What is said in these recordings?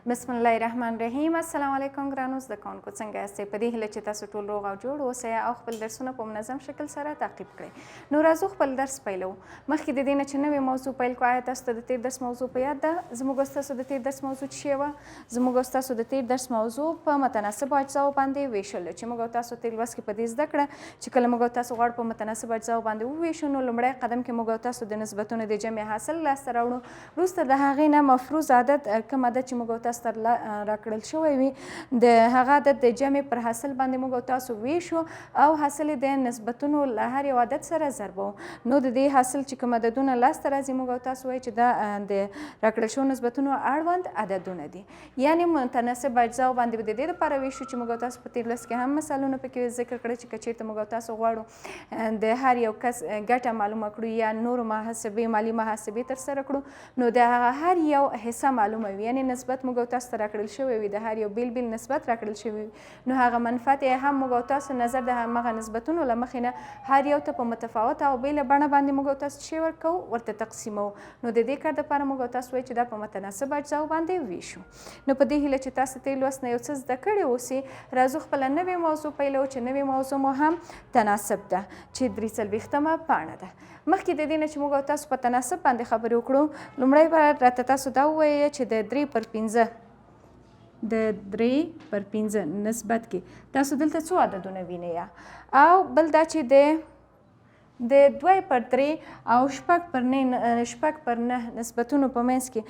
بسم الله الرحمن الرحیم. السلام علیکم ګرانو زده کوونکو، څنګه یاستئ؟ په دې هیله چې تاسو ټول روغ او جوړ اوسئ او خپل درسونه په منظم شکل سره تعقیب کړئ. نو راځو خپل درس پیلو. مخکې د دې نه چې نوې موضوع پیل کړو، آیا تاسو ته د تیر درس موضوع په یاد ده؟ زموږ او ستاسو د تیر درس موضوع څه شی وه؟ زموږ او ستاسو د تیر درس موضوع په متناسبو اجزاو باندې ویشل، چې موږ او تاسو تیر لوست کې په دې زده کړه چې کله موږ او تاسو غواړو په متناسبو اجزاو باندې وویشو، نو لومړی قدم کې موږ او تاسو د نسبتونو د جمع حاصل لاسته راوړو. وروسته د هغې نه مفروض عدد کوم عدد چې موږ او تاسو ته راکړل شوی وي، د هغه عدد د جمع پر حاصل باندې موږ او تاسو ویشو او حاصل د نسبتونو له هر یو عدد سره ضربو. نو د دې حاصل چې کوم عددونه لاسته راځي، موږ او تاسو وایو چې دا د راکړل شوو نسبتونو اړوند عددونه دي. یعنې متناسب اجزاو باندې به د دې لپاره ویشو چې موږ او تاسو په تیر لوست کې هم مثالونه پکې ذکر کړي چې که چېرته موږ او تاسو غواړو د هر یو کس ګټه معلومه کړو یا نورو محاسبې مالي محاسبې ترسره کړو، نو د هغه هر یو حصه معلومه وي. یعنې نسبت موږ او تاسو ته راکړل شوی وي، د هر یو بیل بیل نسبت راکړل شوی وي، نو هغه منفعت یې هم موږ او تاسو نظر د همغه نسبتونو له مخې نه هر یو ته په متفاوته او بیله بڼه باندې موږ او تاسو څه ورکوو، ورته تقسیموو. نو د دې کار دپاره موږ او تاسو وایو چې دا په متناسب اجزاو باندې ویشو. نو په دې هیله چې تاسو تیر لوست نه یو څه زده کړي اوسئ، راځو خپله نوې موضوع پیلو چې نوې موضوع مو هم تناسب ده، چې 43مه پاڼه ده. مخکې د دې نه چې موږ او تاسو په تناسب باندې خبرې وکړو، لومړی به راته تاسو دا ووایئ چې د 3/5 نسبت کې تاسو دلته څو عددونه وینئ، او بل دا چې د 2/3 او 6/9 نسبتونو په منځ کې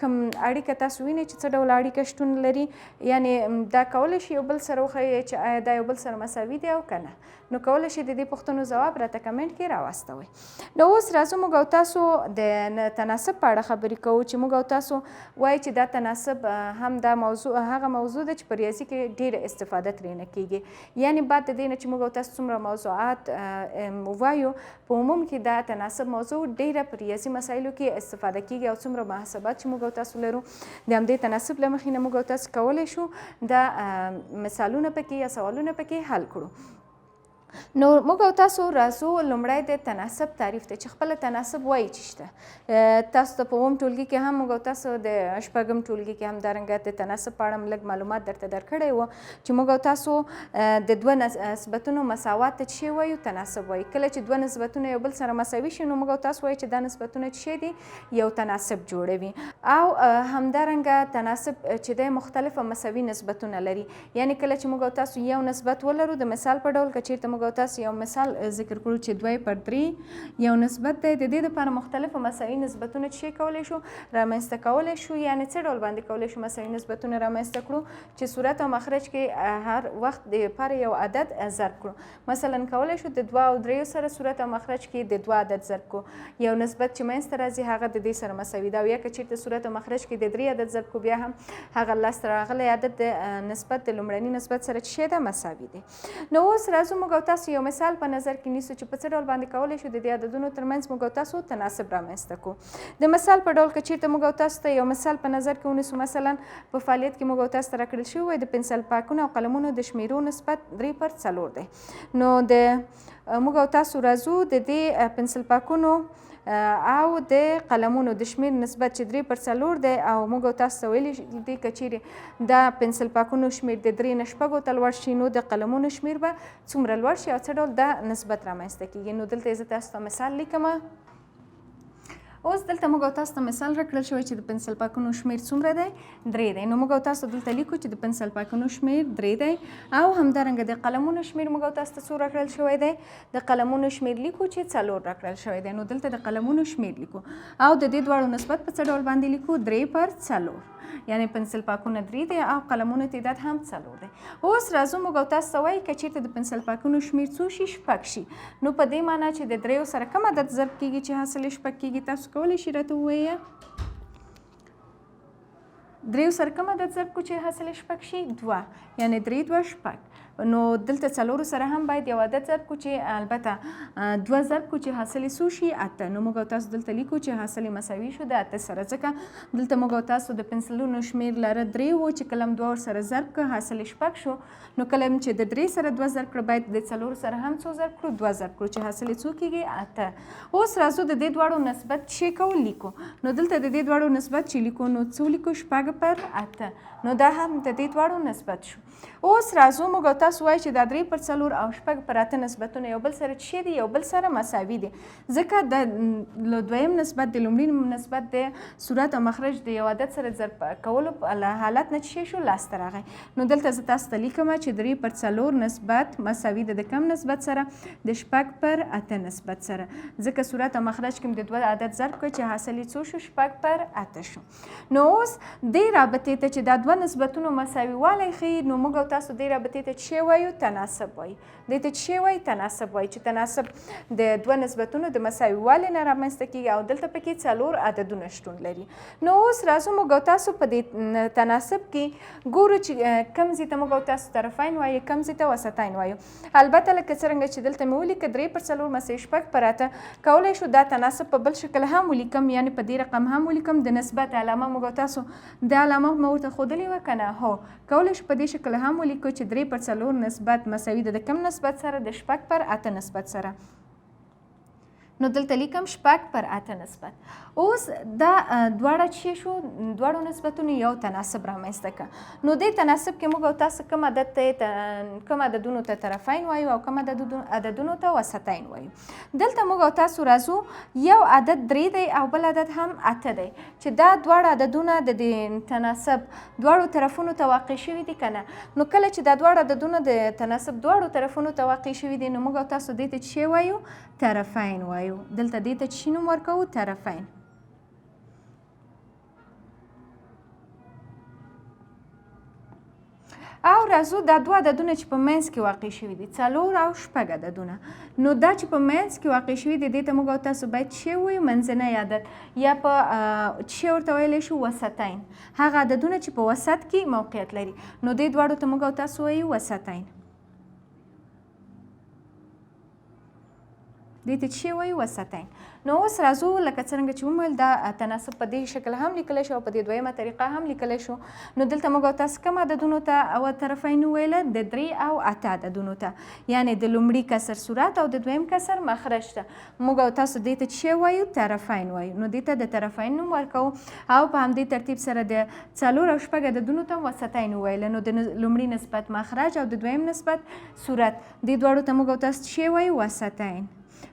کوم اړیکه تاسو وینئ چې څه ډول اړیکه شتون لري. یعنې دا کولی شي یو بل سره وښیئ چې آیا دا یو بل سره مساوي دی او که نه. نو کولی شي د دې پوښتنو ځواب راته کمنټ کې راواستوئ. نو اوس راځو موږ او تاسو د تناسب په اړه خبرې کوو، چې موږ او تاسو وایي چې دا تناسب هم دا موضوع هغه موضوع ده چې په ریاضي کې ډېره استفاده ترېنه کېږي. یعنې بعد د دې نه چې موږ او تاسو څومره موضوعات وایو، په عموم کې دا تناسب موضوع ډېره په ریاضي مسایلو کې استفاده کېږي، او څومره محاسبات چې موږ او تاسو لرو، د همدې تناسب له مخې نه موږ او تاسو کولی شو دا مثالونه پکې یا سوالونه پکې حل کړو. نو موږ او تاسو راځو لومړی د تناسب تعریف ته، چې خپله تناسب وایي چې شته. تاسو ته په اووم ټولګي کې هم موږ او تاسو د شپږم ټولګي کې هم دارنګه د تناسب په اړه لږ معلومات درته درکړی وو، چې موږ او تاسو د دوه نسبتونو مساوات ته څه وایو؟ تناسب وایي. کله چې دوه نسبتونه یو بل سره مساوي شي، نو موږ او تاسو وایو چې دا نسبتونه څه دي؟ یو تناسب جوړوي. او همدارنګه تناسب چې دی مختلفه مساوي نسبتونه لري. یعنې کله چې موږ او تاسو یو نسبت ولرو، د مثال په ډول که چېرته موږ او تاسو یو مثال ذکر کړو چې 2/3 یو نسبت دی، د دې دپاره مختلفو مساوي نسبتونه څه کولی شو؟ رامنځته کولی شو. یعنې څه ډول باندې کولی شو مساوي نسبتونه رامنځته کړو؟ چې صورت او مخرج کې هر وخت د لپاره یو عدد ضرب کړو. مثلا کولی شو د 2 او 3 سره صورت او مخرج کې د 2 عدد ضرب کړو. یو نسبت چې منځته راځي هغه د دې سره مساوي ده، او یا که چېرته صورت او مخرج کې د 3 عدد ضرب کړو، بیا هم هغه لاسته راغلی عدد د نسبت د لومړني نسبت سره څه ده؟ مساوي دی. نو اوس راځو موږ او تاسو یو مثال په نظر کې نیسو چې په څه ډول باندې کولی شو د دې عددونو ترمنځ موږ او تاسو تناسب رامنځته کړو. د مثال په ډول که چېرته موږ او تاسو ته یو مثال په نظر کې ونیسو، مثلا په فعالیت کې موږ او تاسو ته راکړل شوی وی د پنسل پاکونو او قلمونو د شمیرو نسبت 3/4 دی. نو موږ او تاسو راځو د دې پنسل پاکونو او د قلمونو د شمیر نسبت چې 3/4 دی، او موږ او تاسو ته ویلي دي که چیرې دا پنسل پاکونو شمیر د 3 نه 6 ته لوړ شي، نو د قلمونو شمیر به څومره لوړ شي او څه ډول دا نسبت رامنځته کېږي. نو دلته زه تاسو ته مثال لیکمه. اوس دلته موږ او تاسو ته مثال راکړل شوی چې د پنسل پاکونو شمیر څومره دی؟ 3 دی. نو موږ او تاسو دلته لیکو چې د پنسل پاکونو شمیر 3 دی، او همدارنګه د قلمونو شمیر موږ او تاسو ته څو راکړل شوی دی؟ د قلمونو شمیر لیکو چې 4 راکړل شوی دی. نو دلته د قلمونو شمیر لیکو، او د دې دواړو نسبت په څه ډول باندې لیکو؟ 3/4. یعنې پنسل پاکونه 3 دی او قلمونو تعداد هم 4 دی. اوس راځو موږ او تاسو ته وایي که چېرته د پنسل پاکونو شمیر څو شي؟ 6 شي. نو په دې معنی چې د 3 سره کوم عدد ضرب کېږي چې حاصل یې 6 کېږي؟ تاسو کولی شئ راته ووایئ 3 سره کوم عدد ضرب کړو چې حاصل یې 6 شي؟ 2. یعنې 3 2 6. نو دلته څلورو سره هم باید یو عدد ضرب کړو چې البته 2 ضرب کړو چې حاصل یې څو شي 8. نو موږ او تاسو دلته لیکو چې حاصل یې مساوي شو د 8 سره، ځکه دلته موږ او تاسو د پنسلونو شمیر لره 3 و چې کله هم 2 ورسره ضرب کړو حاصل یې 6 شو. نو کله هم چې د 3 سره 2 ضرب کړو باید د څلورو سره هم څو ضرب کړو 2 ضرب کړو چې حاصل یې څو کېږي 8. اوس راځو د دې دواړو نسبت چې کوو لیکو. نو دلته د دې دواړو نسبت چې لیکو نو څو لیکو 6 پر 8. نو دا هم د دې دواړو نسبت شو. اوس راځو موږ او تاسو وایو چې دا 3 پر 4 او 6 پر 8 نسبتونه یو بل سره څه دي، یو بل سره مساوي دي، ځکه د دویم نسبت د لومړي نسبت د صورت او مخرج د یو عدد سره ضرب کولو په حالت نه څه شو لاسته راغی. نو دلته زه تاسو ته لیکم چې 3 پر 4 نسبت مساوي ده د کم نسبت سره د 6 پر 8 نسبت سره، ځکه صورت او مخرج کې د دوه عدد ضرب کړ چې حاصل یې څو شو 6 پر 8 شو. نو اوس دې رابطې ته چې دا دوه نسبتونو مساوي والی ښیي، نو موږ او تاسو دې رابطې ته څه وایو؟ تناسب وایو. دې ته څه وایي؟ تناسب وایي، چې تناسب د دوه نسبتونو د مساوي والي نه رامنځته کېږي او دلته پکې 4 عددونه شتون لري. نو اوس راځو موږ او تاسو په دې تناسب کې ګورو چې کوم ځای ته موږ او تاسو طرفین وایو، کوم ځای ته وسطین وایو. البته لکه څرنګه چې دلته مې ولیکه 3 پر 4 مساوي 6 پر 8 کولی شو دا تناسب په بل شکل هم ولیکم، یعنې په دې رقم هم ولیکم. د نسبت علامه موږ او تاسو د علامه مې ورته ښودلې وه که نه؟ هو کولی شو په دې شکل هم ولیکو چې 3 پر 4 نسبت مساوي ده د کم نسبت سره؟ د 6 پر 8 نسبت سره. نو دلته لیکم 6 پر 8 نسبت. اوس دا دواړه چې شو دواړو نسبتونو یو تناسب رامنځته کړه. نو دې تناسب کې موږ او تاسو کوم عدد ته کوم عددونو ته طرفین وایو او کوم عددونو ته وسطین وایو. دلته موږ او تاسو راځو یو عدد 3 دی او بل عدد هم 8 دی، چې دا دواړه عددونه د دې تناسب دواړو طرفونو ته واقع شوي دي که نه؟ نو کله چې دا دواړه عددونه د تناسب دواړو طرفونو ته واقع شوي دي نو موږ او تاسو دې ته څه وایو؟ طرفین وایو. دلته دې ته څه نوم ورکوو؟ طرفین. او راځو دا دوه عددونه چې په منځ کې واقع شوي دي 4 او 6 عددونه. نو دا چې په منځ کې واقع شوي دي دې ته موږ او تاسو باید څه ووایو؟ منځنی عدد، یا په څه ورته ویلی شو؟ وسطین. هغه عددونه چې په وسط کې موقعیت لري نو دې دواړو ته موږ او تاسو وایو وسطین. دې ته څه وایو؟ وسطین. نو اوس راځو لکه څرنګه چې ومویل دا تناسب په دې شکل هم لیکلی شو او په دې دویمه طریقه هم لیکلی شو. نو دلته موږ او تاسو کوم عددونو ته او طرفین وویله؟ د 3 او 8 عددونو ته، یعنې د لومړي کسر صورت او د دویم کسر مخرج ته. موږ او تاسو دې ته څه وایو؟ طرفین وایو. نو دې ته د طرفین نوم ورکوو او په همدې ترتیب سره د 4 او 6 عددونو ته وسطین وویله. نو د لومړي نسبت مخرج او د دویم نسبت صورت دې دواړو ته موږ او تاسو څه وایو؟ وسطین.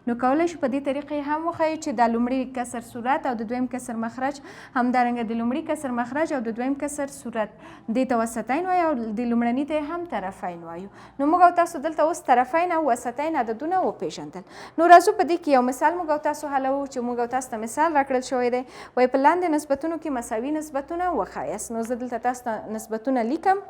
نو کولی شو په دې طریقې هم وښیو چې دا لومړي کسر صورت او د دویم کسر مخرج همدارنګه د لومړي کسر مخرج او د دویم کسر صورت دې ته وسطین وایو او د لومړني ته هم طرفین وایو. نو موږ او تاسو دلته اوس طرفین او وسطین عددونه وپېژندل. نو راځو په دې کې یو مثال موږ او تاسو حلوو چې موږ او تاسو ته مثال راکړل شوی دی. وایي په لاندې نسبتونو کې مساوي نسبتونه وښایاست. نو زه دلته تاسو ته نسبتونه لیکم.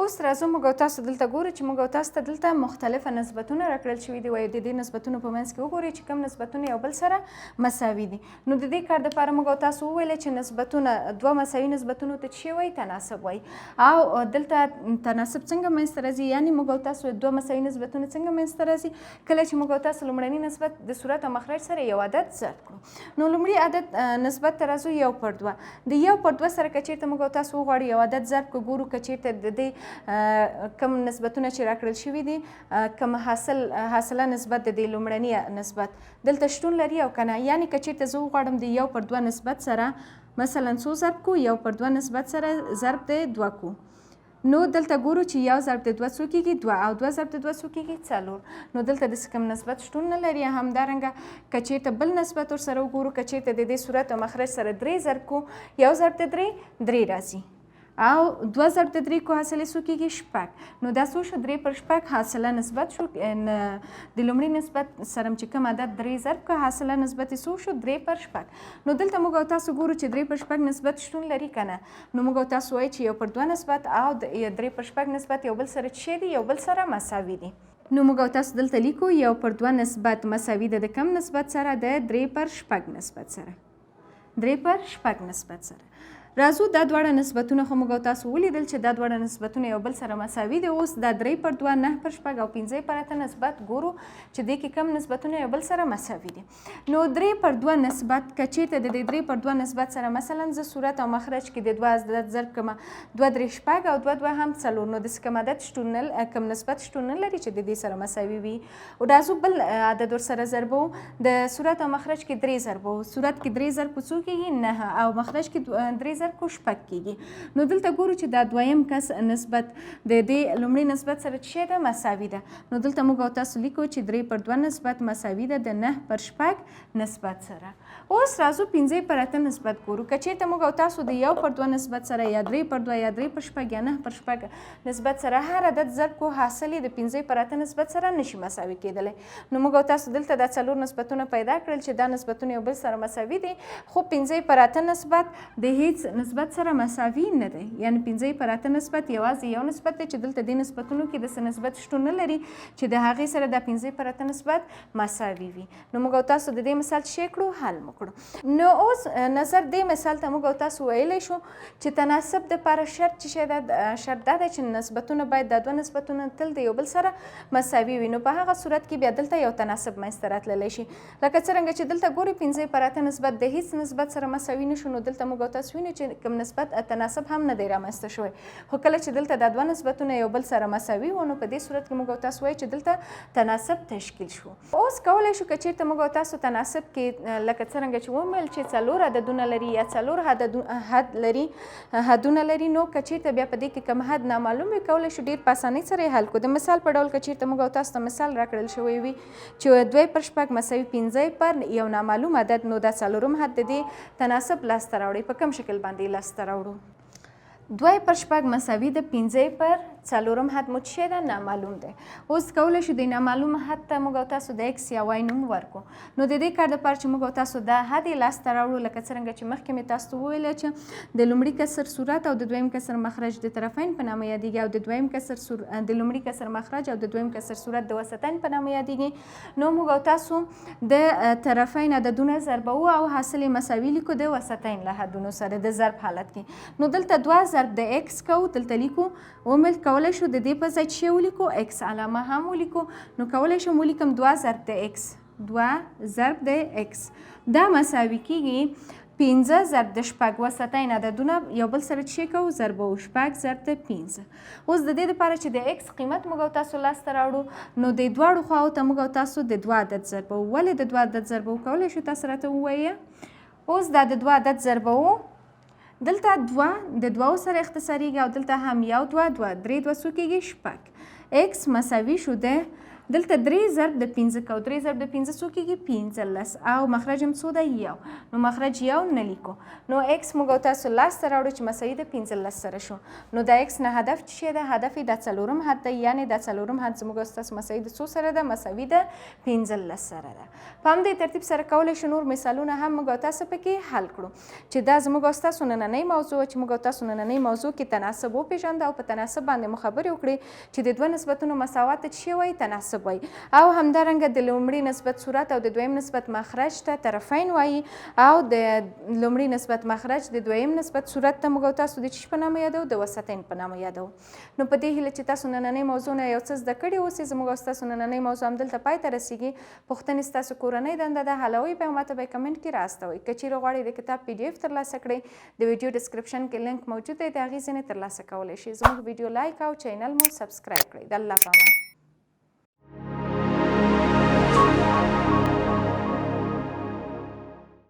اوس راځو موږ او تاسو دلته ګورو چې موږ او تاسو ته دلته مختلفه نسبتونه راکړل شوي دي. وایي د دې نسبتونو په منځ کې وګورئ چې کوم نسبتونه یو بل سره مساوي دي. نو د دې کار دپاره موږ او تاسو وویله چې نسبتونه دوه مساوي نسبتونو ته څه وایي؟ تناسب وایي. او دلته تناسب څنګه منځته راځي؟ یعنې موږ او تاسو دوه مساوي نسبتونه څنګه منځته راځي؟ کله چې موږ او تاسو لومړني نسبت د صورت او مخرج سره یو عدد ضرب کړو. نو لومړي عدد نسبت ته راځو 1 پر 2. د 1 پر 2 سره که چېرته موږ او تاسو وغواړو یو عدد ضرب کړو، ګورو که چېرته د دې کم نسبتونه چې راکړل شوي دي کم حاصله نسبت د دې لومړني نسبت دلته شتون لري او که نه. یعنې که چېرته زه وغواړم د 1 پر 2 نسبت سره مثلا څو ضرب کړو؟ 1 پر 2 نسبت سره ضرب د 2 کړو. نو دلته ګورو چې 1 ضرب د 2 څو کېږي؟ 2 او 2 ضرب د 2 څو کېږي؟ 4. نو دلته داسې کوم نسبت شتون نه لري. همدارنګه که چېرته بل نسبت ورسره وګورو، که چېرته د دې صورت او مخرج سره 3 ضرب کړو، 1 ضرب د 3 راځي او 2 ضرب د 3 کو حاصل څو کېږي؟ 6. نو دا څو شو؟ 3 پر 6 حاصله نسبت شو. د لومړي نسبت سره چې کوم عدد 3 ضرب کړه حاصله نسبت څو شو؟ 3 پر 6. نو دلته موږ او تاسو ګورو چې 3 پر 6 نسبت شتون لري که نه؟ نو موږ او تاسو وایو چې 1 پر 2 نسبت او 3 پر 6 نسبت یو بل سره څه دي؟ یو بل سره مساوي دي. نو موږ او تاسو دلته لیکو 1 پر 2 نسبت مساوي ده د کم نسبت سره؟ د 3 پر 6 نسبت سره. 3 پر 6 نسبت سره. راځو دا دواړه نسبتونه خو موږ او تاسو ولیدل چې دا دواړه نسبتونه یو بل سره مساوي دي. اوس دا 3/2 9/6 او 5/8 نسبت ګورو چې دې کې کم نسبتونه یو بل سره مساوي دي. نو 3/2 نسبت که چېرته د دې 3/2 نسبت سره مثلا زه صورت او مخرج کې د 2 عدد ضرب کړم 2 3 شپږ او 2 2 هم 4 نو داسې کوم عدد شتون کم نسبت شتون نه لري چې د دې سره مساوي وي. او راځو بل عدد ورسره ضربو. د صورت او مخرج کې 3 ضربو. صورت کې 3 ضرب څو کېږي 9 او مخرج کې 3 ضرب کو شپږ کېږي. نو دلته ګورو چې دا دویم کس نسبت د دې لومړي نسبت سره څه ده مساوي ده. نو دلته موږ او تاسو لیکو چې 3/2 نسبت مساوي ده د 9/6 نسبت سره. اوس راځو 5/8 نسبت ګورو. که چېرته موږ او تاسو د 1/2 نسبت سره یا 3/2 یا 3/6 یا 9/6 نسبت سره هر عدد ضرب کو حاصل د 5/8 نسبت سره نشي مساوي کېدلی. نو موږ او تاسو دلته دا 4 نسبتونه پیدا کړل چې دا نسبتونه یو بل سره مساوي دي خو 5/8 نسبت د هیڅ نسبت سره مساوي نه دی. یعنی 5/8 نسبت یوازې یو نسبت دی چې دلته د نسبتونو کې د څه نسبت شتون نه لري چې د هغې سره د 5/8 نسبت مساوي وي. نو موږ او تاسو د دې مثال څه کړو حل مو کړو. نو اوس نظر دې مثال ته موږ او تاسو ویلی شو چې تناسب دپاره شرط چې شی ده شرط دا دی چې نسبتونه باید دا 2 نسبتونه تل د یو بل سره مساوي وي. نو په هغه صورت کې بیا دلته یو تناسب منځته راتللی شي. لکه څرنګه چې دلته ګورئ 5/8 نسبت د هیڅ نسبت سره مساوي نه شو. نو دلته موږ او تاسو وینو چې کوم نسبت تناسب هم نه دی رامنځته شوی. خو کله چې دلته دا 2 نسبتونه یو بل سره مساوي وو نو په دې صورت کې موږ او تاسو وایو چې دلته تناسب تشکیل شو. اوس کولی شو که چېرته موږ او تاسو تناسب کې لکه څرنګه چې وویل چې 4 عددونه لري یا 4 حد لري حدونه لري. نو که چېرته بیا په دې کې کوم حد نامعلوم وي کولی شو ډېر په اسانۍ سره یې حل کړو. د مثال په ډول که چېرته موږ او تاسو ته مثال راکړل شوی وي چې 2/6 مساوي 5 پر یو نامعلوم عدد نو دا 4م حد د دې تناسب لاسته راوړي. په کوم شکل باندې لاسته راوړو؟ 2/6 مساوي د 5 پر 4م حد مو څه ده نامعلوم دی. اوس کولی شو د نامعلوم حد ته موږ او تاسو د x یا y نوم ورکړو. نو د دې کار دپاره چې موږ او تاسو دا حد یې لاسته راوړو لکه څرنګه چې مخکې مې تاسو ته وویله چې د لومړي کسر صورت او د دویم کسر مخرج د طرفین په نامه یادیږي او د دویم کسر د لومړي کسر مخرج او د دویم کسر صورت د وسطین په نامه یادیږي. نو موږ او تاسو د طرفین عددونه ضربوو او حاصل یې مساوي لیکو د وسطین له حدونو سره د ضرب حالت کې. نو دلته 2 ضرب د x کوو دلته لیکو ومل کولی شو د دې په ځای څه ولیکو x علامه هم ولیکو. نو کولی شم ولیکم 2 ضرب د x 2 ضرب د x دا مساوي کېږي 15 ضرب د شپږ وسطین عددونه یو بل سره څه کوو ضربوو 6 ضرب د 15. اوس د دې دپاره چې د x قیمت موږ او تاسو لاسته راوړو نو د دواړو خواو ته موږ او تاسو د 2 عدد ضربوو. ولې د 2 عدد ضربوو کولی شو تاسو راته ووایه؟ اوس دا د 2 عدد ضربوو دلته 2 د 2 سره اختصاریږي او دلته هم 1 2 2 3 2 څو کېږي شپږ. x مساوي شو د دلته 3 ضرب د 15 کو 3 ضرب د 15 څو کېږي 15 او مخرج هم څو دی 1 نو مخرج 1 نه لیکو. نو x موږ او تاسو لاسته راوړو چې مساوي د 15 سره شو. نو د x نه هدف څه ده؟ هدف یې د 4م حد دی. یعنې د 4م حد زموږ او تاسو مساوي د څو سره ده؟ مساوي د 15 سره ده. په همدې ترتیب سره کولی شو نور مثالونه هم موږ او تاسو پکې حل کړو چې دا زموږ او تاسو نننۍ موضوع چې موږ او تاسو نننۍ موضوع کې تناسب وپېژنده او په تناسب باندې مو خبرې وکړې چې د 2 نسبتونو مساوات ته څه وایي؟ تناسب وایي. او همدارنګه د لومړي نسبت صورت او د دویم نسبت مخرج ته طرفین وایي او د لومړي نسبت مخرج د دویم نسبت صورت ته موږ او تاسو د څه په نامه یادو؟ د وسطین په نامه یادو. نو په دې هیله چې تاسو نننۍ موضوع نه یو څه زده کړي اوسئ. زموږ او ستاسو نننۍ موضوع همدلته پای ته رسیږي. پوښتنې ستاسو کورنۍ دنده ده حلوئ به ماته به کمنټ کې راستوئ. که چیرې غواړئ د کتاب PDF ترلاسه کړئ د ویډیو ډسکرپشن کې لینک موجود دی د هغې ځینې ترلاسه کولی شئ. زموږ ویډیو لایک او چینل مو سبسکرایب کړئ. د الله په امان.